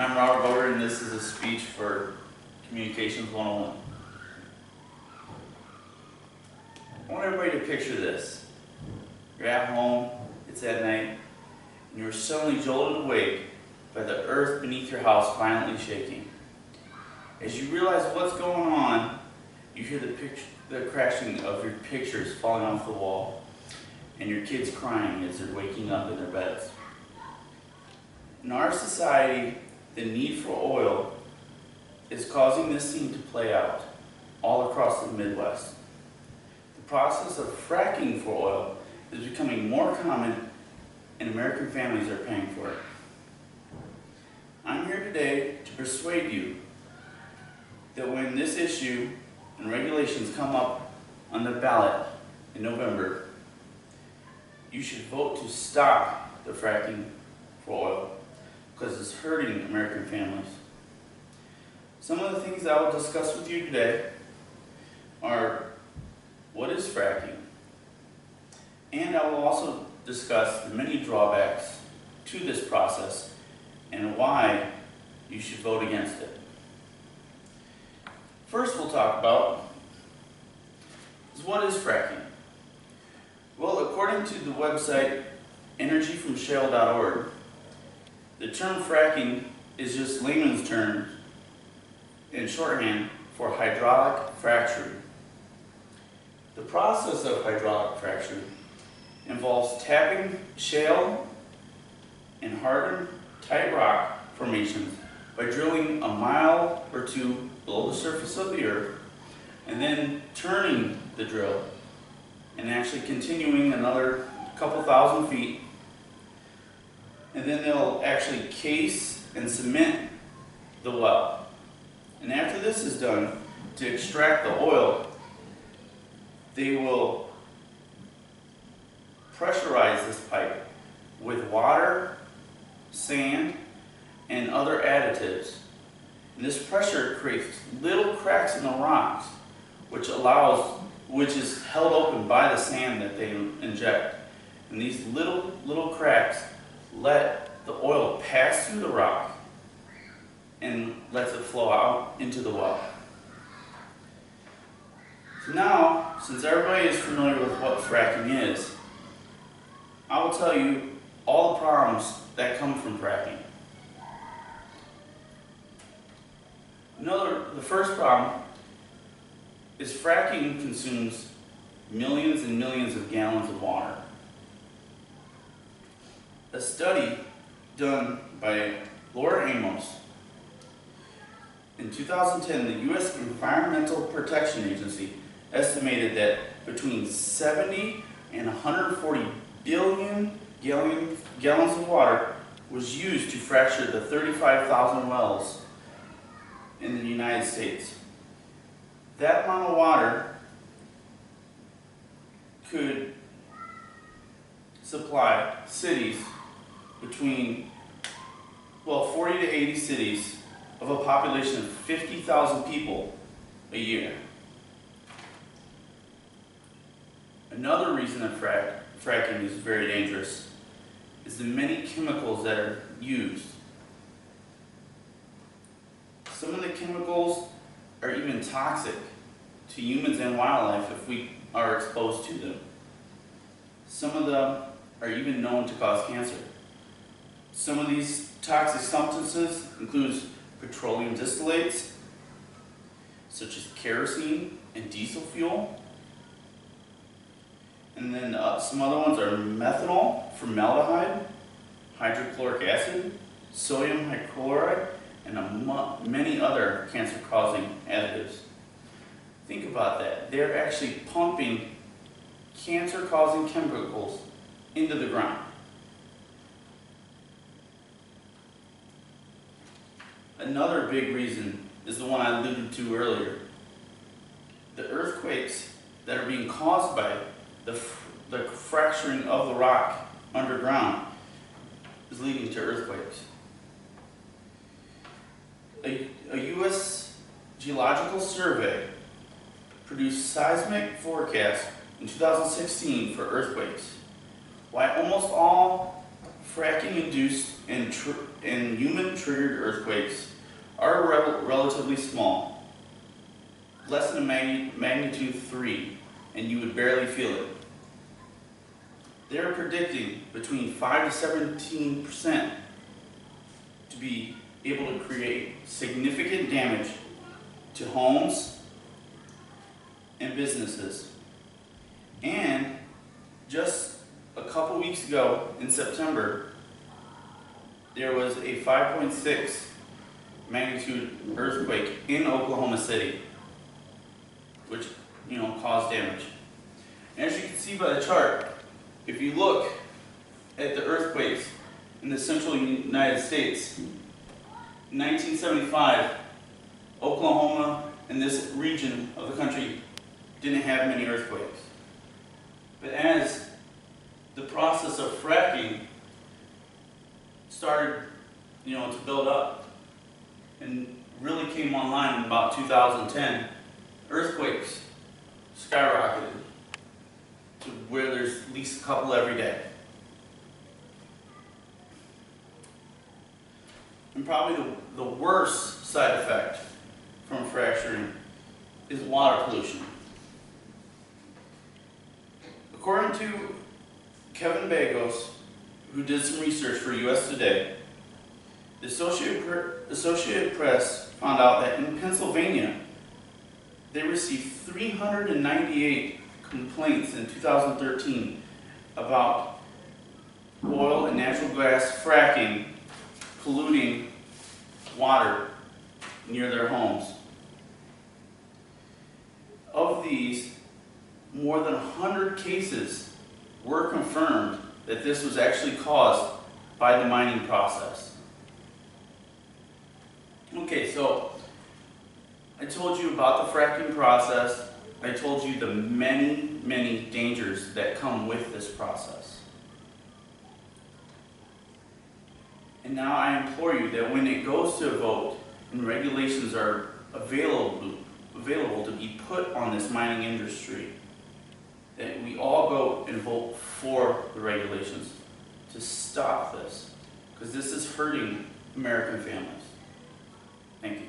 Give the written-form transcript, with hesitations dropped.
I'm Robert Boder, and this is a speech for Communications 101. I want everybody to picture this. You're at home, it's at night, and you're suddenly jolted awake by the earth beneath your house violently shaking. As you realize what's going on, you hear the crashing of your pictures falling off the wall, and your kids crying as they're waking up in their beds. In our society, the need for oil is causing this scene to play out all across the Midwest. The process of fracking for oil is becoming more common, and American families are paying for it. I'm here today to persuade you that when this issue and regulations come up on the ballot in November, you should vote to stop the fracking for oil, because it's hurting American families. Some of the things I will discuss with you today are what is fracking, and I will also discuss the many drawbacks to this process and why you should vote against it. First, we'll talk about is what is fracking. Well, according to the website energyfromshale.org, the term fracking is just layman's term in shorthand for hydraulic fracturing. The process of hydraulic fracturing involves tapping shale and hardened tight rock formations by drilling a mile or two below the surface of the earth and then turning the drill and actually continuing another couple thousand feet. And then they'll actually case and cement the well. And after this is done, to extract the oil, they will pressurize this pipe with water, sand, and other additives. And this pressure creates little cracks in the rocks, which is held open by the sand that they inject. And these little cracks let the oil pass through the rock and lets it flow out into the well. So now, since everybody is familiar with what fracking is, I will tell you all the problems that come from fracking. The first problem is fracking consumes millions and millions of gallons of water. A study done by Laura Amos in 2010, the U.S. Environmental Protection Agency estimated that between 70 and 140 billion gallons of water was used to fracture the 35,000 wells in the United States. That amount of water could supply cities between 40 to 80 cities of a population of 50,000 people a year. Another reason that fracking is very dangerous is the many chemicals that are used. Some of the chemicals are even toxic to humans and wildlife if we are exposed to them. Some of them are even known to cause cancer. Some of these toxic substances include petroleum distillates, such as kerosene and diesel fuel. And then some other ones are methanol, formaldehyde, hydrochloric acid, sodium hypochlorite, and many other cancer-causing additives. Think about that. They're actually pumping cancer-causing chemicals into the ground. Another big reason is the one I alluded to earlier. The earthquakes that are being caused by the fracturing of the rock underground is leading to earthquakes. A U.S. Geological Survey produced seismic forecasts in 2016 for earthquakes. While almost all fracking-induced and human-triggered earthquakes are relatively small, less than a magnitude 3, and you would barely feel it. They're predicting between 5 to 17% to be able to create significant damage to homes and businesses. And just a couple weeks ago in September, there was a 5.6 magnitude earthquake in Oklahoma City, which, caused damage. And as you can see by the chart, if you look at the earthquakes in the central United States, in 1975, Oklahoma and this region of the country didn't have many earthquakes. But as the process of fracking started, to build up and really came online in about 2010, earthquakes skyrocketed to where there's at least a couple every day. And probably the worst side effect from fracturing is water pollution. According to Kevin Bagos, who did some research for US Today, the Associated Press found out that in Pennsylvania, they received 398 complaints in 2013 about oil and natural gas fracking polluting water near their homes. Of these, more than 100 cases were confirmed that this was actually caused by the mining process. Okay, so I told you about the fracking process. I told you the many, many dangers that come with this process. And now I implore you that when it goes to a vote and regulations are available to be put on this mining industry, that we all go and vote for the regulations to stop this, because this is hurting American families. Thank you.